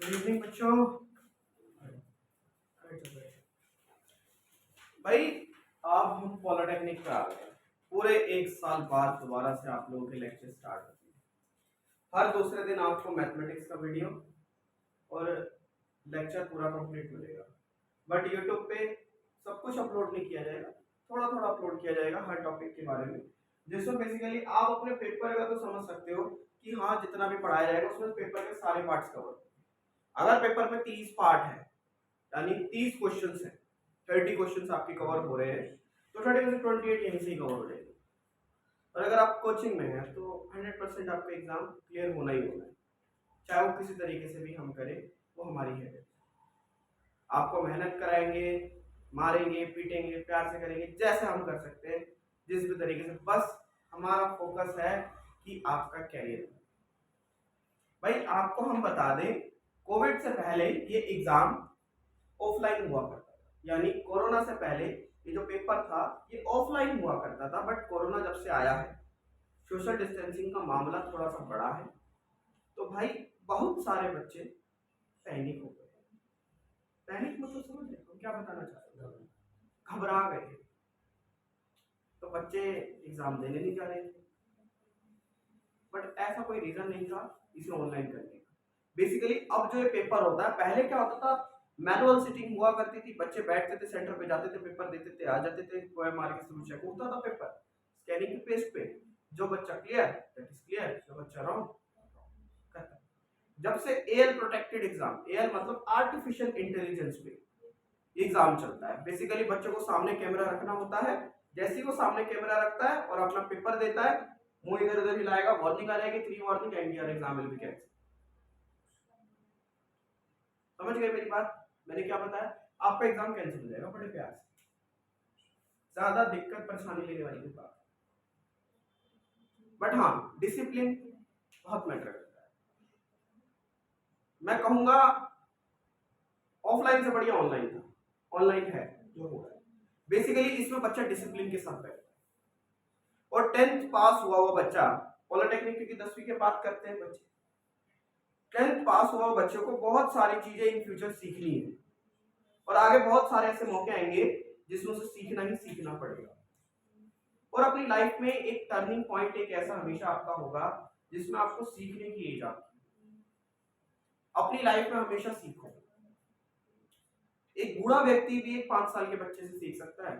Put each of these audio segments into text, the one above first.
Good evening बच्चों। भाई अब हम पॉलिटेक्निक पे आ गए। पूरे एक साल बाद दोबारा से आप लोगों के लेक्चर स्टार्ट होते हैं। हर दूसरे दिन आपको मैथमेटिक्स का वीडियो और लेक्चर पूरा कंप्लीट मिलेगा। बट यूट्यूब पे सब कुछ अपलोड नहीं किया जाएगा, थोड़ा थोड़ा अपलोड किया जाएगा हर टॉपिक के बारे में, जिसमें बेसिकली आप अपने पेपर का तो समझ सकते हो कि हाँ जितना भी पढ़ाया जाएगा उसमें पेपर के सारे पार्ट्स कवर। अगर पेपर में 30 पार्ट है यानी 30 क्वेश्चंस हैं, 30 क्वेश्चंस आपके कवर हो रहे हैं, तो 30 में से 28 यहीं से ही कवर हो जाएंगे। और अगर आप कोचिंग में हैं तो 100% आपका एग्जाम क्लियर होना ही होना है, चाहे वो किसी तरीके से भी हम करें, वो हमारी है। आपको मेहनत कराएंगे, मारेंगे, पीटेंगे, प्यार से करेंगे, जैसे हम कर सकते हैं, जिस भी तरीके से, बस हमारा फोकस है कि आपका कैरियर। भाई आपको हम बता दें, कोविड से पहले ये एग्जाम ऑफलाइन हुआ करता था, यानी कोरोना से पहले ये जो पेपर था ये ऑफलाइन हुआ करता था। बट कोरोना जब से आया है, सोशल डिस्टेंसिंग का मामला थोड़ा सा बड़ा है, तो भाई बहुत सारे बच्चे पैनिक हो गए। पैनिक मतलब समझ रहे हो क्या बताना चाहते हो? घबरा गए, तो बच्चे एग्जाम देने नहीं जा रहे थे। बट ऐसा कोई रीजन नहीं था इसे ऑनलाइन करने का। बेसिकली अब जो ये पेपर होता है, पहले क्या होता था, मैनुअल सिटिंग हुआ करती थी, बच्चे बैठते थे, सेंटर पे जाते थे, पेपर देते थे, आ जाते थे, पोएम मार के सब चेक होता था पेपर स्कैनिंग के पेज पे। जो बच्चा क्लियर दैट इज क्लियर, जो बच्चा रॉन्ग खत्म। जब से एआई प्रोटेक्टेड एग्जाम, एआई मतलब आर्टिफिशियल इंटेलिजेंस पे एग्जाम चलता है, बेसिकली बच्चों को सामने कैमरा रखना होता है, जैसे ही वो सामने कैमरा रखता है और अपना पेपर देता है, मुंह इधर उधर हिलाएगा, वार्निंग आ जाएगी, 3 warning and your exam will be cancelled. समझ गए मेरी बात? मैंने क्या बताया? आपका एग्जाम कैंसिल हो जाएगा बड़े प्यार से, ज्यादा दिक्कत परेशानी लेने वाली बात। बट हाँ, डिसिप्लिन बहुत मैटर करता है। मैं कहूंगा ऑफलाइन से बढ़िया ऑनलाइन था, ऑनलाइन है जो हो रहा है। बेसिकली इसमें बच्चा डिसिप्लिन के साथ बैठता है। और 10th पास हुआ हुआ बच्चा, पॉलिटेक्निक की 10वीं के बाद करते हैं बच्चे, 10th पास हुआ बच्चे को बहुत सारी चीजें इन फ्यूचर सीखनी है, और आगे बहुत सारे ऐसे मौके आएंगे जिसमें से सीखना ही सीखना पड़ेगा। और अपनी लाइफ में एक टर्निंग पॉइंट एक ऐसा हमेशा आपका होगा जिसमें आपको सीखने की एज आती है। अपनी लाइफ में हमेशा सीखो। एक बूढ़ा व्यक्ति भी एक 5 साल के बच्चे से सीख सकता है,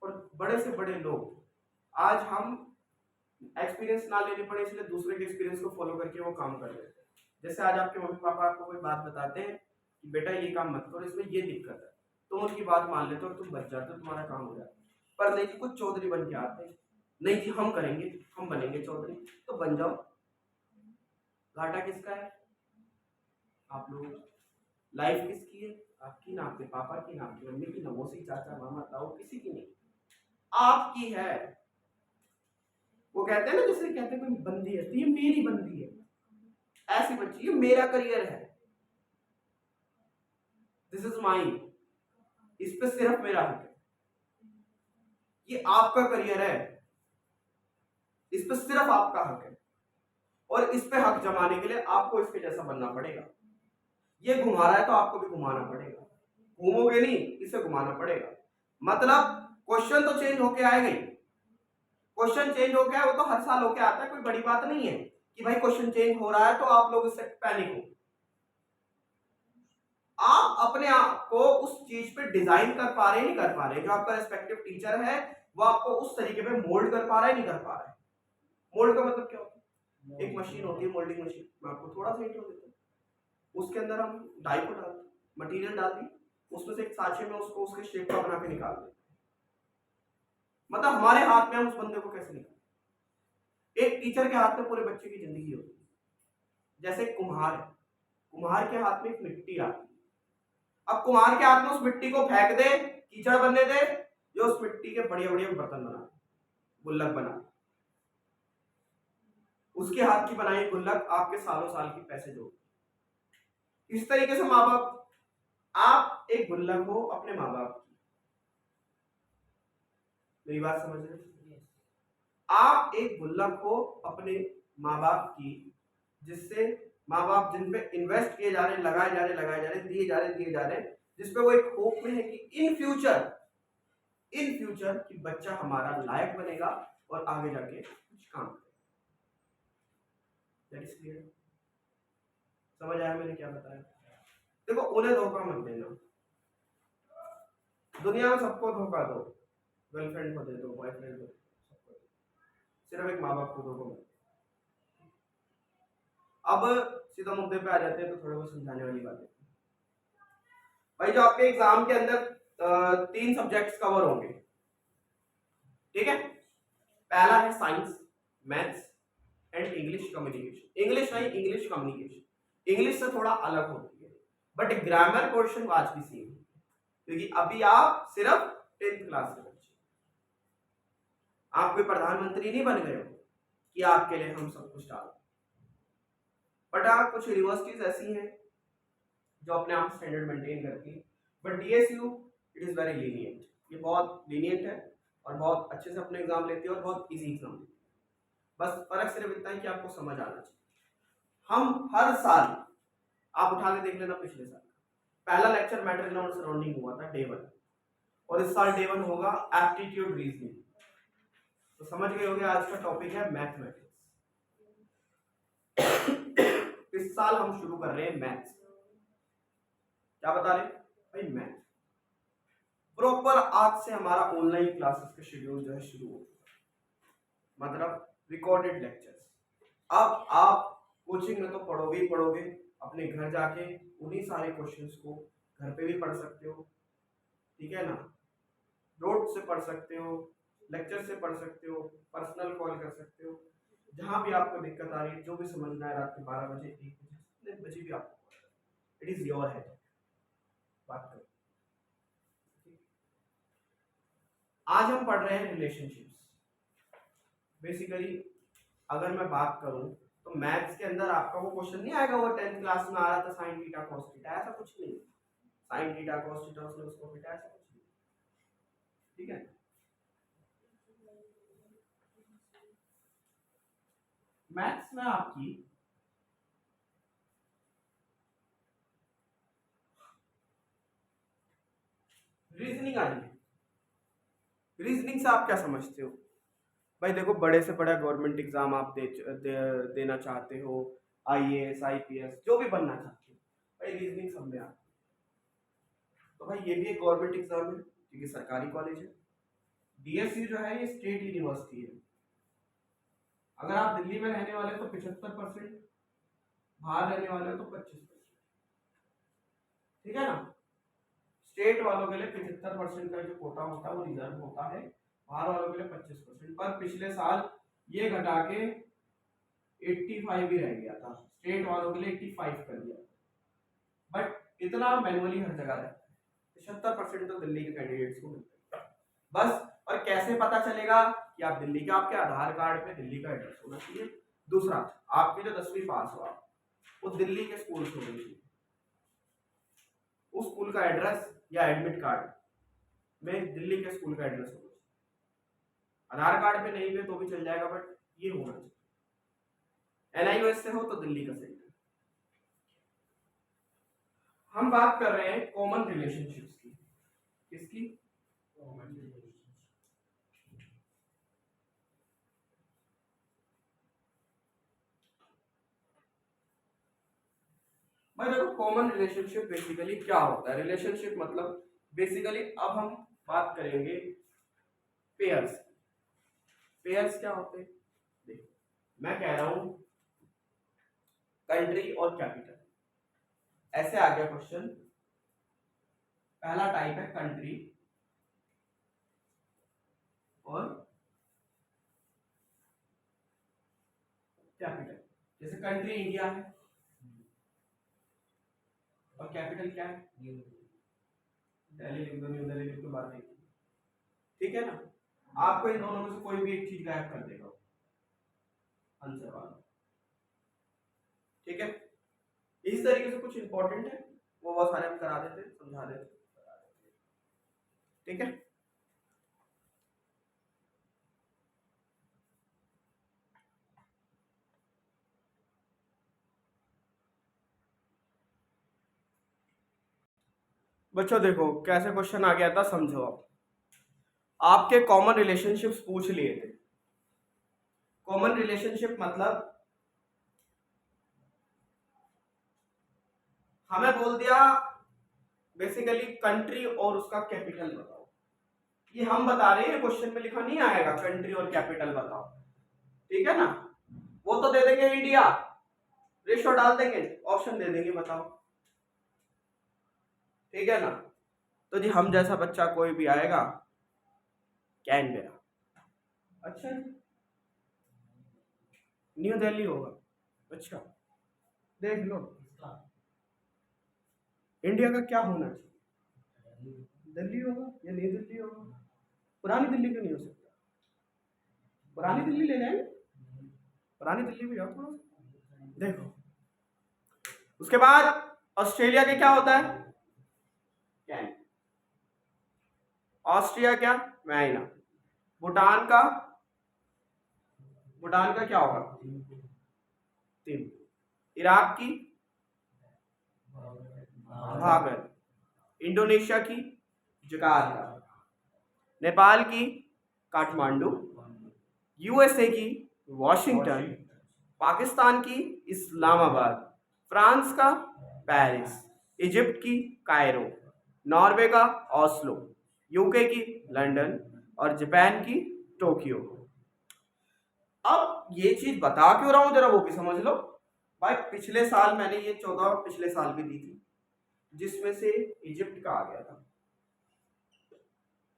और बड़े से बड़े लोग, आज हम एक्सपीरियंस ना लेने पड़े इसलिए दूसरे के एक्सपीरियंस को फॉलो करके वो काम कर रहे हैं। जैसे आज आपके मम्मी पापा आपको कोई बात बताते हैं कि बेटा ये काम मत करो, इसमें ये दिक्कत है, तुम उनकी बात मान लेते हो और तुम बच जाते हो, तुम्हारा काम हो जाता है। पर नहीं कि कुछ चौधरी बन के आते हैं, नहीं कि हम करेंगे, हम बनेंगे चौधरी, तो बन जाओ, घाटा किसका है? आप लोग। लाइफ किसकी है? आपकी ना, आपके पापा की, ना आपकी मम्मी की, ना मौसी चाचा मामा ताऊ, किसी की नहीं, आपकी है। वो कहते हैं ना, जैसे कहते हैं कोई बंदी है तो ये मेरी बंदी है, ऐसी बच्ची, ये मेरा करियर है, दिस इज माइन, इस पे सिर्फ मेरा हक है। ये आपका करियर है, इस पे सिर्फ आपका हक है, और इस पे हक जमाने के लिए आपको इसके जैसा बनना पड़ेगा। ये घुमा रहा है तो आपको भी घुमाना पड़ेगा, घूमोगे नहीं, इसे घुमाना पड़ेगा। मतलब क्वेश्चन तो चेंज होके आएगा ही, क्वेश्चन चेंज हो गया, वो तो हर साल होके आता है, कोई बड़ी बात नहीं है कि भाई क्वेश्चन चेंज हो रहा है तो आप लोग इससे पैनिक हो। आप अपने आप को उस चीज पे डिजाइन कर पा रहे, नहीं कर पा रहे, जो आपका रेस्पेक्टिव टीचर है वो आपको उस तरीके पे मोल्ड कर पा रहा है, नहीं कर पा रहा है। मोल्ड का मतलब क्या होता है? एक मशीन होती है, मोल्डिंग मशीन, मैं आपको थोड़ा सा इंट्रो देता हूँ। उसके अंदर हम डाई को डालते, मटेरियल डाल दी, उसमें से एक साँचे में उसको उसके शेप का बना के निकाल देते। मतलब हमारे हाथ में हम उस बंदे को कैसे निकाल, एक टीचर के हाथ में पूरे बच्चे की जिंदगी होती है। जैसे कुम्हार है, कुम्हार के हाथ में एक मिट्टी आती है, अब कुम्हार के हाथ में उस मिट्टी को फेंक दे, कीचड़ बनने दे, जो उस मिट्टी के बढ़िया बढ़िया बर्तन बना, गुल्लक बना, उसके हाथ की बनाई गुल्लक आपके सालों साल की पैसे जोड़। इस तरीके से माँ बाप, आप एक गुल्लक हो अपने माँ बाप की, मेरी बात समझ रहे? आप एक गुल्लक हो अपने माँ बाप की, जिससे माँ बाप जिन पे इन्वेस्ट किए जा रहे हैं, लगाए जा रहे, दिए जा रहे, जिसपे वो एक होप में है कि इन फ्यूचर कि बच्चा हमारा लायक बनेगा और आगे जाके कुछ काम करेगा। That is clear. समझ आया मैंने क्या बताया? देखो, उन्हें धोखा मत देना। दुनिया में सबको धोखा दो, गर्लफ्रेंड को दे दो, बॉयफ्रेंड को दे दो, सबको दे दो। सिर्फ एक माँ बाप को धोखा मत। अब सीधा मुद्दे पे आ जाते हैं, तो थोड़ा बहुत समझाने वाली बात है भाई। जो आपके एग्जाम के अंदर 3 सब्जेक्ट्स कवर होंगे, ठीक है? पहला है science, maths and English communication. English नहीं, इंग्लिश कम्युनिकेशन। इंग्लिश से थोड़ा अलग होती है, बट ग्रामर पोर्शन आज भी सेम है, क्योंकि अभी आप सिर्फ 10th क्लास के बच्चे, आप कोई प्रधानमंत्री नहीं बन गए हो कि आपके लिए हम सब कुछ डाल। बट आप कुछ यूनिवर्सिटीज ऐसी हैं जो अपने आप स्टैंडर्ड मेंटेन करती है, but DSU it is very lenient. ये बहुत लीनियंट है और बहुत अच्छे से अपने एग्जाम लेती है और बहुत इजी एग्जाम लेती है। बस फर्क सिर्फ इतना है कि आपको समझ आना चाहिए। हम हर साल, आप उठा के देख लेना, पिछले साल पहला लेक्चर मैटर इन और सराउंडिंग हुआ था, डे 1, और इस साल डे 1 होगा एप्टीट्यूड रीजनिंग। तो समझ गए होंगे आज का टॉपिक है मैथमेटिक्स। इस साल हम शुरू कर रहे हैं मैथ्स। क्या बता रहे भाई? मैथ। प्रॉपर आज से हमारा ऑनलाइन क्लासेस का शेड्यूल जो है शुरू हो गया, मतलब रिकॉर्डेड लेक्चर्स। अब आप कोचिंग में तो पढ़ोगे ही पढ़ोगे, अपने घर जाके उन्हीं सारे क्वेश्चंस को घर पे भी पढ़ सकते हो, ठीक है ना? नोट से पढ़ सकते हो, लेक्चर से पढ़ सकते हो, पर्सनल कॉल कर सकते हो, जहां भी आपको दिक्कत आ रही है, जो भी समझना है, रात के 12 बजे, 1 बजे, जितने बजे भी आपको, इट इज योर हेड। बात करो। आज हम पढ़ रहे हैं रिलेशनशिप्स। बेसिकली अगर मैं बात करूं तो मैथ्स के अंदर आपका वो क्वेश्चन नहीं आएगा, वो 10th क्लास में आ रहा था, साइन थीटा कॉस थीटा, ऐसा कुछ नहीं। साइन थीटा कॉस थीटा उसने उसको थीटा, ऐसा कुछ नहीं, ठीक है? मैथ्स में आपकी रीजनिंग आ रही है। रीजनिंग से आप क्या समझते हो भाई? देखो, बड़े से बड़ा गवर्नमेंट एग्जाम आप देना चाहते हो, आईएएस आईपीएस जो भी बनना चाहते हो भाई, रीजनिंग सब में आती है। तो भाई ये भी एक गवर्नमेंट एग्जाम है क्योंकि सरकारी कॉलेज है। डीएसयू जो है ये स्टेट यूनिवर्सिटी है। अगर आप दिल्ली में रहने वाले तो 75%, बाहर रहने वाले तो 25%, ठीक है ना? स्टेट वालों के लिए 75% का जो कोटा होता है वो रिजर्व होता है, बाहर वालों के लिए 25%। पर पिछले साल ये घटा के 85 ही रह गया था, स्टेट वालों के लिए 85 कर दिया। बट इतना मैनुअली हर जगह रहता है, 75% तो दिल्ली के कैंडिडेट्स को मिलता है बस। और कैसे पता चलेगा कि आप दिल्ली के? आपके आधार कार्ड पे दिल्ली का एड्रेस होना चाहिए। दूसरा, आपकी जो 10वीं पास हुआ वो दिल्ली के स्कूल से होनी चाहिए, उस स्कूल का एड्रेस या एडमिट कार्ड में दिल्ली के स्कूल का एड्रेस होना चाहिए। आधार कार्ड पे नहीं भी तो भी चल जाएगा, बट ये होना चाहिए। एनआईओएस से हो तो दिल्ली का सेंटर। हम बात कर रहे हैं कॉमन रिलेशनशिप्स की। किसकी? Common relationship. भाई देखो, कॉमन रिलेशनशिप बेसिकली क्या होता है? रिलेशनशिप मतलब बेसिकली अब हम बात करेंगे पेयर्स। पेयर्स क्या होते हैं? देखो, मैं कह रहा हूं कंट्री और कैपिटल, ऐसे आ गया क्वेश्चन। पहला टाइप है कंट्री और कैपिटल। जैसे कंट्री इंडिया है और कैपिटल क्या है? दिल्ली लिख दो, न्यू दिल्ली लिख दो, बात नहीं, ठीक है ना? आपको इन दोनों में से कोई भी एक चीज गायब कर देगा आंसर वाला, ठीक है? इस तरीके से कुछ इंपॉर्टेंट है वो बहुत सारे हम करा देते, समझा देते, ठीक है? बच्चों देखो कैसे क्वेश्चन आ गया था, समझो। आपके कॉमन रिलेशनशिप्स पूछ लिए थे। कॉमन रिलेशनशिप मतलब हमें बोल दिया बेसिकली कंट्री और उसका कैपिटल बताओ। ये हम बता रहे हैं, क्वेश्चन में लिखा नहीं आएगा कंट्री और कैपिटल बताओ, ठीक है ना। वो तो दे देंगे इंडिया, रेशो डाल देंगे, ऑप्शन दे देंगे, बताओ, ठीक है ना। तो जी हम जैसा बच्चा कोई भी आएगा, कैनबेरा, अच्छा न्यू दिल्ली होगा, अच्छा देख लो। इंडिया का क्या होना चाहिए, दिल्ली होगा या न्यू दिल्ली होगा। पुरानी दिल्ली क्यों नहीं हो सकता, पुरानी दिल्ली ले लेंगे, पुरानी दिल्ली भी जाओ थोड़ा सा देखो। उसके बाद ऑस्ट्रेलिया के क्या होता है, कैन। ऑस्ट्रिया क्या, मैना। भूटान का, भूटान का क्या होगा, तीन। इराक की भागर। इंडोनेशिया की जकार्ता। नेपाल की काठमांडू। यूएसए की वॉशिंगटन। पाकिस्तान की इस्लामाबाद। फ्रांस का पेरिस। इजिप्ट की कायरो। नॉर्वे का ओस्लो। यूके की लंदन। और जापान की टोक्यो। अब ये चीज बता क्यों रहा हूं, जरा वो भी समझ लो। भाई पिछले साल मैंने ये 14 पिछले साल भी दी थी, जिसमें से इजिप्ट का आ गया था,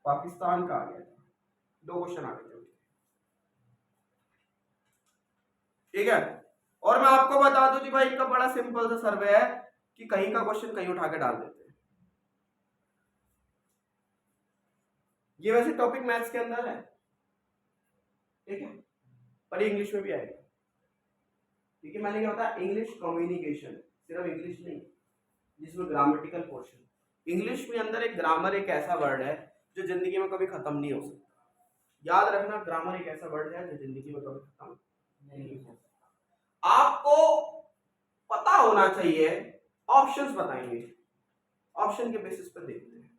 पाकिस्तान का आ गया था, 2 क्वेश्चन आ गए थे, ठीक है। और मैं आपको बता दूं कि भाई इनका बड़ा सिंपल सा सर्वे है कि कहीं का क्वेश्चन कहीं उठा के डाल देते हैं। ये वैसे टॉपिक मैथ्स के अंदर है, ठीक है, पर इंग्लिश में भी आएगा, क्योंकि मैंने क्या बताया, इंग्लिश कम्युनिकेशन, सिर्फ इंग्लिश नहीं, जिसमें ग्रामेटिकल पोर्शन। इंग्लिश में अंदर एक ग्रामर एक ऐसा वर्ड है जो जिंदगी में कभी खत्म नहीं हो सकता। याद रखना, ग्रामर एक ऐसा वर्ड है जो जिंदगी में कभी खत्म नहीं हो सकता। आपको पता होना चाहिए, ऑप्शंस बताएंगे, ऑप्शन के बेसिस पर देखते हैं।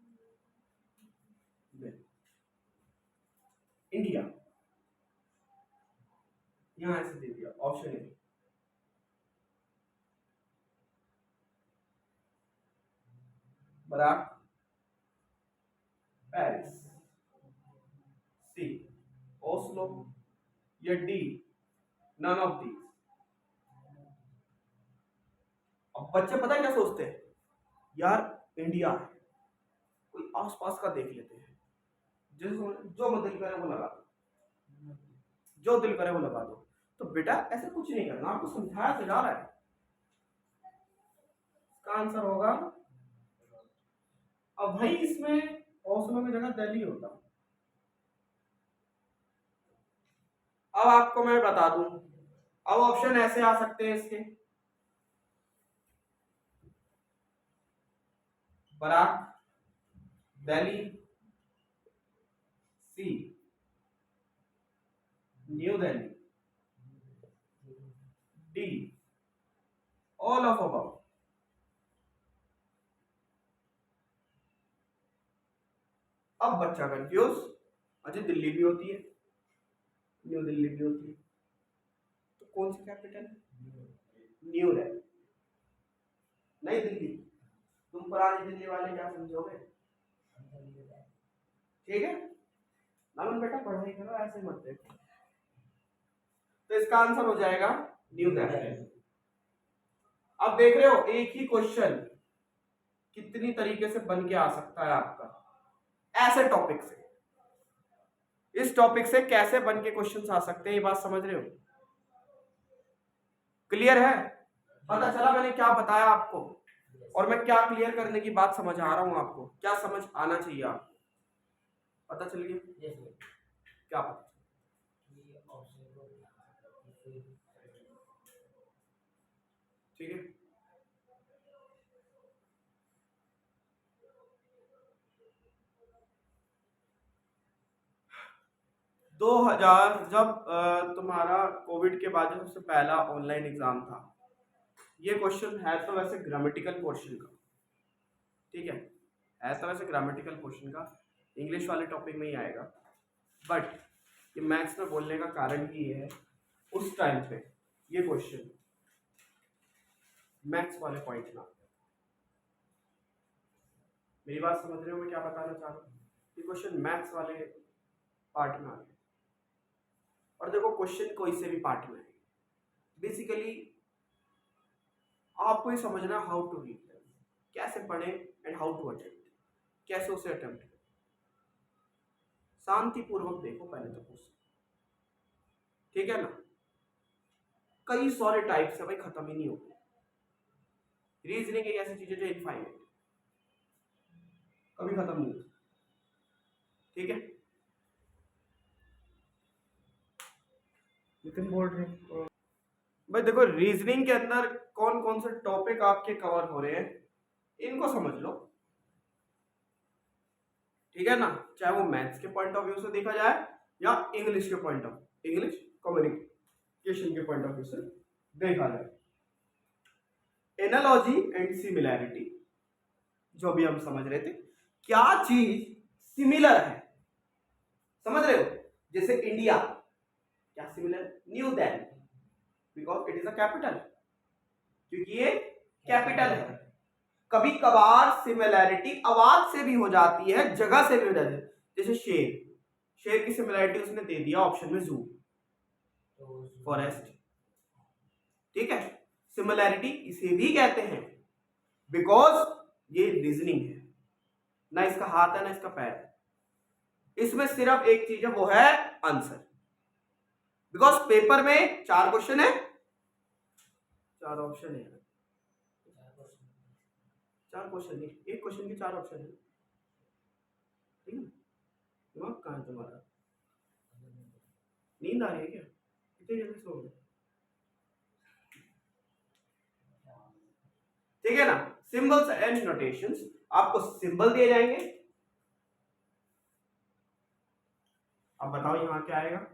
इंडिया यहां ऐसे दे दिया, ऑप्शन ए बराक, पेरिस, सी ओस्लो, या डी नन ऑफ दीज। अब बच्चे पता है क्या सोचते हैं, यार इंडिया है, कोई आसपास का देख लेते हैं, जो मन दिल करे वो लगा दो, जो दिल करे वो लगा दो। तो बेटा ऐसा कुछ नहीं करना, आपको समझाया तो जा रहा है। इसका आंसर होगा, अब भाई इसमें ओस्लो की जगह दिल्ली होता। अब आपको मैं बता दूं, अब ऑप्शन ऐसे आ सकते हैं इसके, बराक, Delhi, C new Delhi, D all of above. अब बच्चा कंफ्यूज, अच्छा दिल्ली भी होती है, न्यू दिल्ली भी होती है, तो कौन सी कैपिटल, न्यू दिल्ली, नई दिल्ली। तुम पुरानी दिल्ली वाले क्या समझोगे, ठीक है। नमन बेटा पढ़ाई करो, ऐसे मत देखो। तो इसका आंसर हो जाएगा न्यू दिल्ली। अब देख रहे हो एक ही क्वेश्चन कितनी तरीके से बन के आ सकता है आपका, ऐसे टॉपिक से, इस टॉपिक से कैसे बन के क्वेश्चंस आ सकते हैं, ये बात समझ रहे हो, क्लियर है। पता चला मैंने क्या बताया आपको, और मैं क्या क्लियर करने की बात समझ आ रहा हूं आपको, क्या समझ आना चाहिए आपको, पता चल गया, क्या पता, ठीक है। 2000 जब तुम्हारा कोविड के बाद सबसे पहला ऑनलाइन एग्जाम था, ये क्वेश्चन है तो वैसे ग्रामेटिकल पोर्शन का, ठीक है, ऐसा वैसे ग्रामेटिकल क्वेश्चन का इंग्लिश वाले टॉपिक में ही आएगा, बट ये मैथ्स में बोलने का कारण ही ये है, उस टाइम पे ये क्वेश्चन मैथ्स वाले पॉइंट में आता है। मेरी बात समझ रहे हो मैं क्या बताना चाह रहा हूँ? ये क्वेश्चन मैथ्स वाले पार्ट में आ गया। और देखो क्वेश्चन कोई से भी पार्ट में है, बेसिकली आपको ये समझना हाउ टू रीड, कैसे पढ़े एंड हाउ टू अटेम्प्ट, कैसे उसे अटेम्प्ट करें। शांतिपूर्वक देखो पहले तो क्वेश्चन, ठीक है ना। कई सारे टाइप्स है भाई, खत्म ही नहीं होते। रीजनिंग एक ऐसी चीज है जो इनफाइनाइट, कभी खत्म नहीं होती, ठीक है। नितिन बोल रहे भाई देखो रीजनिंग के अंदर कौन कौन से टॉपिक आपके कवर हो रहे हैं इनको समझ लो, ठीक है ना। चाहे वो मैथ्स के पॉइंट ऑफ व्यू से देखा जाए या इंग्लिश के पॉइंट ऑफ, इंग्लिश कम्युनिकेशन के पॉइंट ऑफ व्यू से देखा जाए। एनालॉजी एंड सिमिलैरिटी जो अभी हम समझ रहे थे, क्या चीज सिमिलर है, समझ रहे हो। जैसे इंडिया क्या similar, new Delhi, because it is a capital, क्योंकि ये कैपिटल है। कभी कभार सिमिलैरिटी आवाज से भी हो जाती है, जगह से भी हो जाती है। जैसे शेर की सिमिलैरिटी उसने दे दिया ऑप्शन में जू, फॉरेस्ट, ठीक है। सिमिलैरिटी इसे भी कहते हैं बिकॉज ये रीजनिंग है, ना इसका हाथ है ना इसका पैर है, इसमें सिर्फ एक चीज है वो है आंसर। बिकॉज पेपर में 4 क्वेश्चन है, 4 ऑप्शन है, 4 क्वेश्चन नहीं, एक क्वेश्चन के 4 ऑप्शन है, ठीक है। दिमाग कहां है तुम्हारा, नींद आ रही है क्या, इतनी जल्दी सो गए, ठीक है ना। सिंबल्स एंड नोटेशंस, आपको सिंबल दिए जाएंगे, अब बताओ यहां क्या आएगा,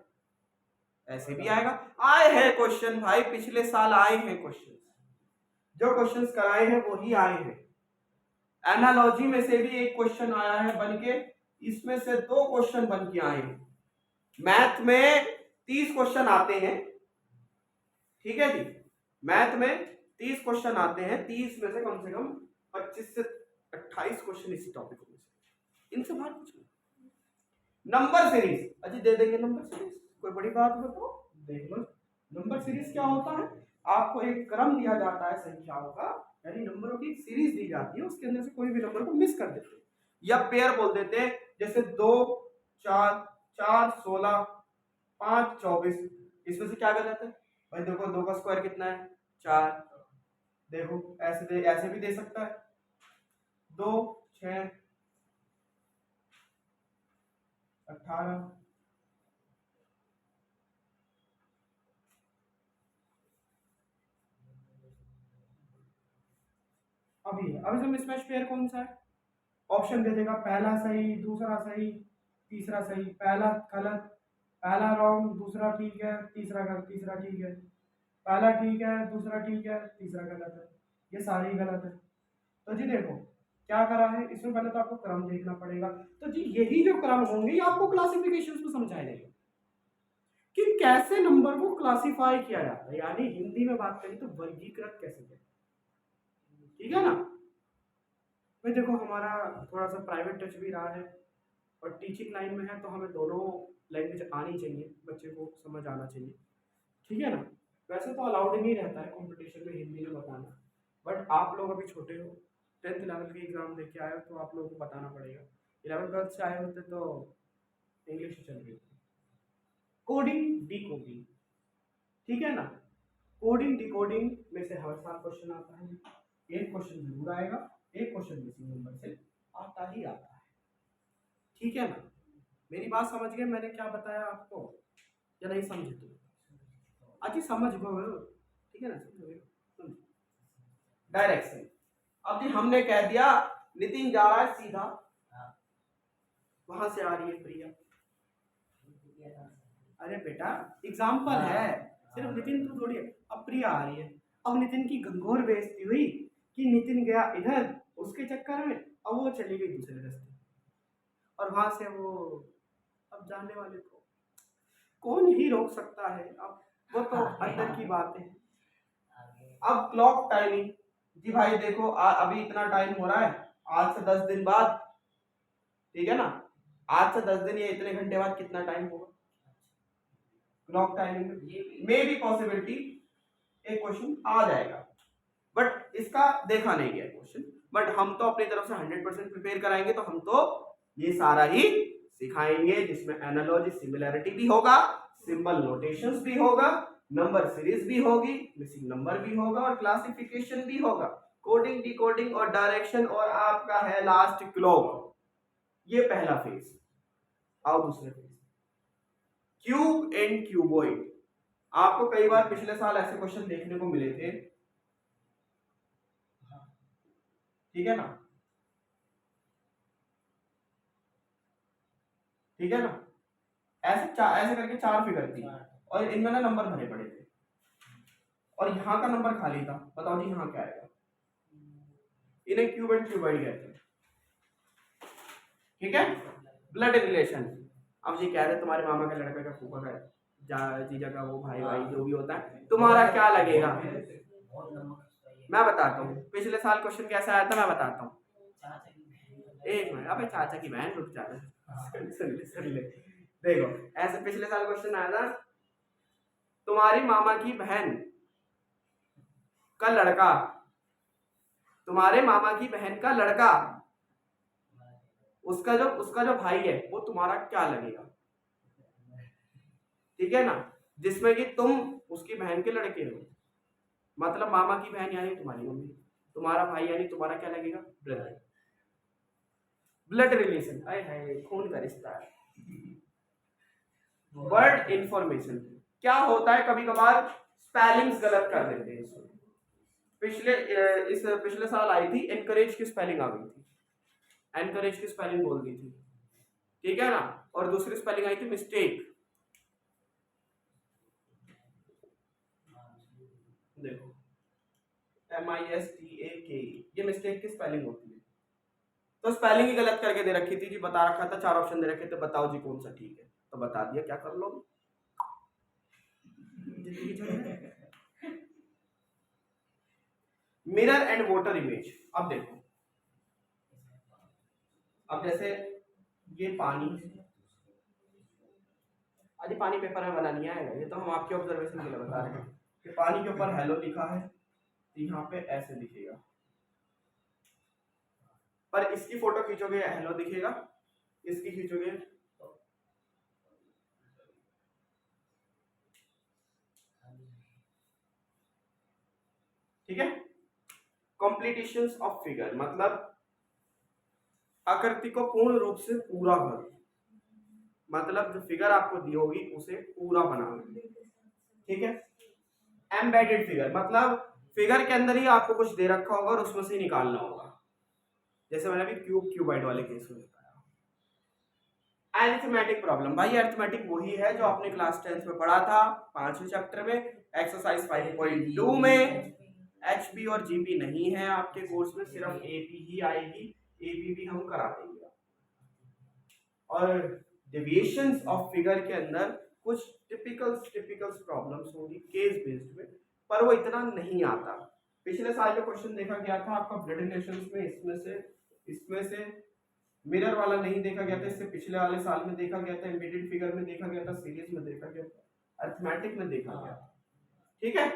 ऐसे भी आएगा। आए हैं क्वेश्चन भाई, पिछले साल आए हैं क्वेश्चन, जो क्वेश्चंस कराए हैं वो ही आए हैं। एनालॉजी में से भी एक क्वेश्चन आया है बनके, इसमें से 2 क्वेश्चन बन के आए हैं। मैथ में 30 क्वेश्चन आते हैं, ठीक है जी। मैथ में 30 क्वेश्चन आते हैं, 30 में से कम 25 से 28 क्वेश्चन इसी टॉपिक में से, इनसे बाहर कुछ नहीं। नंबर सीरीज अजी दे देंगे, नंबर सीरीज कोई बड़ी बात हो तो देख लो। नंबर सीरीज क्या होता है, आपको एक क्रम दिया जाता है संख्याओं का, यानी नंबरों की एक सीरीज दी जाती है, उसके अंदर से कोई भी नंबर को मिस कर देते हैं या पेयर बोल देते हैं। जैसे 2 4 4 16 5 24, इसमें से क्या गलत है भाई, देखो 2 का स्क्वायर कितना है 4, देखो ऐसे भी दे सकता है, 2 6 18, अभी से मिसमैच पेयर कौन सा है, ऑप्शन दे देगा, पहला सही, दूसरा सही, तीसरा सही, पहला गलत, पहला रॉन्ग, दूसरा ठीक है, तीसरा गलत, तीसरा ठीक है, पहला ठीक है, दूसरा ठीक है, तीसरा गलत है, ये सारे ही गलत है। तो जी देखो क्या करा है, इसमें पहले तो आपको क्रम देखना पड़ेगा। तो जी यही जो क्रम होंगे ये आपको क्लासिफिकेशन में समझाए जाएंगे कि कैसे नंबर को क्लासिफाई किया जाता है, यानी हिंदी में बात करें तो वर्गीकृत कैसे करें, ठीक है ना। भाई देखो हमारा थोड़ा सा प्राइवेट टच भी रहा है और टीचिंग लाइन में है, तो हमें दोनों लैंग्वेज आनी चाहिए, बच्चे को समझ आना चाहिए, ठीक है ना। वैसे तो अलाउड नहीं रहता है कंपटीशन में हिंदी में बताना, बट आप लोग अभी छोटे हो, 10th 11th के एग्जाम दे के आए हो, तो आप लोगों को बताना पड़ेगा। 11th 12th से आए होते तो इंग्लिश चल रही थी। कोडिंग डिकोडिंग, ठीक है ना। कोडिंग डिकोडिंग में से हर साल क्वेश्चन आता है, एक क्वेश्चन जरूर आएगा, एक क्वेश्चन मिसिंग नंबर से आता ही आता है, ठीक है ना। मेरी बात समझ गए मैंने क्या बताया आपको, या नहीं समझे तुम, अच्छी समझ गए, ठीक है ना। डायरेक्शन, अब जी हमने कह दिया नितिन जा रहा है सीधा, वहां से आ रही है प्रिया, अरे बेटा एग्जाम्पल है, सिर्फ नितिन तो थोड़ी है, अब प्रिया आ रही है। अब नितिन की गंगोर बेइज्जती हुई कि नितिन गया इधर उसके चक्कर में अब वो चली गई दूसरे रास्ते, और वहां से वो, अब जाने वाले को कौन ही रोक सकता है, अब वो तो अंदर की बात है। अब क्लॉक टाइमिंग जी भाई देखो, अभी इतना टाइम हो रहा है, आज से 10 दिन बाद, ठीक है ना, आज से 10 दिन या इतने घंटे बाद कितना टाइम होगा, क्लॉक टाइमिंग में भी पॉसिबिलिटी एक क्वेश्चन आ जाएगा, बट इसका देखा नहीं गया क्वेश्चन, बट हम तो अपनी तरफ से 100% प्रिपेयर कराएंगे, तो हम तो ये सारा ही सिखाएंगे, जिसमें एनालॉजी सिमिलैरिटी भी होगा, सिंबल नोटेशंस भी होगा, नंबर सीरीज भी होगी, मिसिंग नंबर भी होगा, और क्लासिफिकेशन भी होगा, कोडिंग डिकोडिंग और डायरेक्शन, और आपका है लास्ट क्लॉक। ये पहला फेज। आओ दूसरे फेज, क्यूब एंड क्यूबॉइड। आपको कई बार पिछले साल ऐसे क्वेश्चन देखने को मिले थे, ठीक है ना, ठीक है ना, ऐसे करके 4 फिगर थी, और इनमें ना नंबर भरे पड़े थे, और यहाँ का नंबर खाली था, बताओ जी यहाँ क्या आएगा, इन्हें क्यूब एंड क्यूबॉइड कहते हैं, ठीक है। ब्लड रिलेशन, अब ये कह रहे तुम्हारे मामा का लड़का का फूफा का जीजा का वो भाई भाई जो भी होता है, तुम्हारा क्या लगेगा, मैं बताता हूँ। पिछले साल क्वेश्चन कैसा आया था मैं बताता हूँ, एक मिनट, अबे चाचा की बहन रुक जा, सुन ले। देखो ऐसे पिछले साल क्वेश्चन आया था, तुम्हारी मामा की बहन का लड़का, तुम्हारे मामा की बहन का लड़का, उसका जो भाई है वो तुम्हारा क्या लगेगा, ठीक है ना, जिसमें कि तुम उसकी बहन के लड़के हो, मतलब मामा की बहन यानी तुम्हारी मम्मी, तुम्हारा भाई यानी तुम्हारा क्या लगेगा, ब्रदर। ब्लड रिलेशन, आए हाय खून का रिश्ता है। वर्ड इंफॉर्मेशन, क्या होता है कभी कभार स्पेलिंग्स गलत कर देते हैं इसमें। पिछले साल आई थी एनकरेज की स्पेलिंग आ गई थी, एनकरेज की स्पेलिंग बोल दी थी, ठीक है ना, और दूसरी स्पेलिंग आई थी मिस्टेक। देखो MISTAK, ये मिस्टेक की स्पेलिंग होती है, तो स्पेलिंग ही गलत करके दे रखी थी जी, बता रखा था 4 ऑप्शन दे रखे थे, बताओ जी कौन सा ठीक है, तो बता दिया, क्या कर लो। मिरर एंड वाटर इमेज, अब देखो, अब जैसे ये पानी, अरे पानी पेपर में बना नहीं आएगा, ये तो हम आपके ऑब्जर्वेशन के लिए बता रहे हैं कि पानी के ऊपर हेलो लिखा है, तो यहाँ पे ऐसे दिखेगा, पर इसकी फोटो खींचोगे हेलो दिखेगा, इसकी खींचोगे ठीक है। कॉम्प्लीटेशंस ऑफ फिगर, मतलब आकृति को पूर्ण रूप से पूरा कर, मतलब जो फिगर आपको दी होगी उसे पूरा बनाना, ठीक है। एम्बेडेड फिगर, मतलब फिगर के अंदर ही आपको कुछ दे रखा होगा और उसमें से ही निकालना होगा, जैसे मैंने अभी क्यूब क्यूबाइड वाले केस में बताया। अरिथमेटिक प्रॉब्लम, भाई अरिथमेटिक वही है जो आपने क्लास 10th में पढ़ा था 5वें चैप्टर में, एक्सरसाइज 5.2 में। HB और GB नहीं है आपके कोर्स में, सिर्फ AP ही आएगी, AP भी हम करा देंगे। और डेविएशंस ऑफ फिगर के अंदर कुछ टिपिकल प्रॉब्लम्स होंगी केस बेस्ड में, पर वो इतना नहीं आता। पिछले साल जो क्वेश्चन देखा गया था आपका ब्लड रिलेशंस में, इसमें से मिरर वाला नहीं देखा गया था, इससे पिछले वाले साल में देखा गया था, एम्बेडेड फिगर में देखा गया था, सीरीज में देखा गया था, अरिथमेटिक में देखा गया था, ठीक है।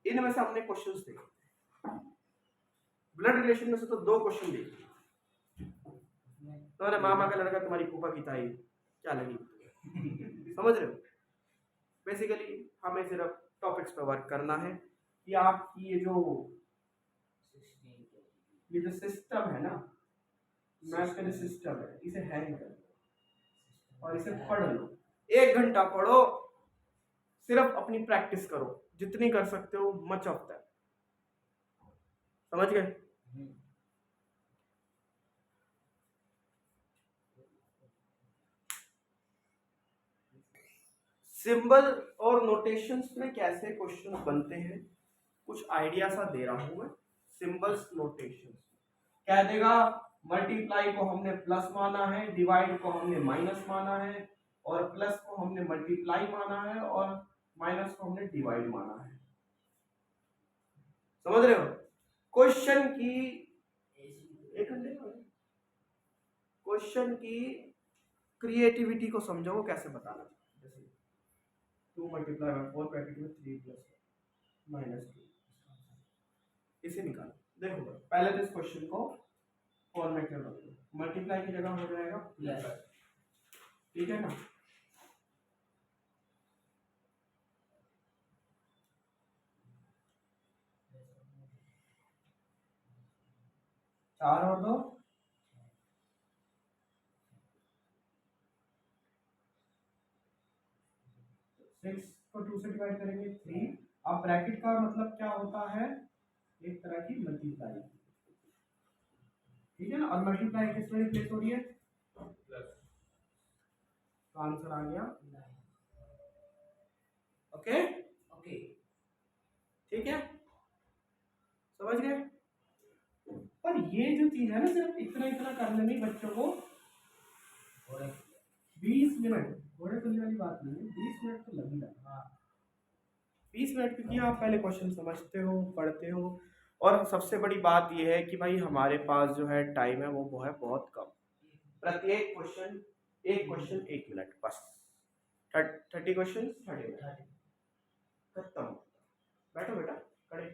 इनमें से हमने क्वेश्चंस देखे, ब्लड रिलेशन में से तो 2 क्वेश्चन देखे, तुम्हारे मामा का लड़का तुम्हारी फूफा की ताई क्या लगी, समझ रहे हो। बेसिकली हमें सिर्फ टॉपिक्स पे वर्क करना है कि आपकी ये जो सिस्टम है ना, मैथ का जो सिस्टम है, इसे हैंग कर और इसे पढ़ लो, 1 घंटा पढ़ो, सिर्फ अपनी प्रैक्टिस करो, जितनी कर सकते हो मच ऑफ दैट, समझ गए। सिंबल और नोटेशंस में कैसे क्वेश्चन बनते हैं, कुछ आइडिया सा दे रहा हूं मैं। सिंबल्स नोटेशंस क्या देगा, मल्टीप्लाई को हमने प्लस माना है, डिवाइड को हमने माइनस माना है, और प्लस को हमने मल्टीप्लाई माना है, और माइनस को हमने डिवाइड माना है। समझ रहे हो? क्वेश्चन की क्वेश्चन की क्रिएटिविटी को समझो, वो कैसे बताना। जैसे 2 मल्टीप्लाई बाय 4 ब्रैकेट में 3 प्लस माइनस 2, इसे निकालो। देखो पहले तो इस क्वेश्चन को फॉर्मेट कर लो, मल्टीप्लाई की जगह हो जाएगा प्लस, ठीक है ना। चार और 2 6 को 2 से डिवाइड करेंगे 3। अब ब्रैकेट का मतलब क्या होता है, एक तरह की मल्टीप्लाई, ठीक है ना। और मल्टीप्लाई किस में रिप्लेस हो रही है, प्लस, तो आंसर आ गया 9। ओके ओके, ठीक है, समझ गए। पर ये जो चीज है ना, सिर्फ इतना इतना करने में बच्चों को 20 मिनट, घोड़े करने वाली बात नहीं है, 20 मिनट तो लग ही लगा। 20 मिनट, क्योंकि आप पहले क्वेश्चन समझते हो, पढ़ते हो, और सबसे बड़ी बात यह है कि भाई हमारे पास जो है टाइम है वो है बहुत कम। प्रत्येक क्वेश्चन, एक क्वेश्चन 1 मिनट बस, 30 क्वेश्चन 30 मिनट खत्म। बैठो बेटा, खड़े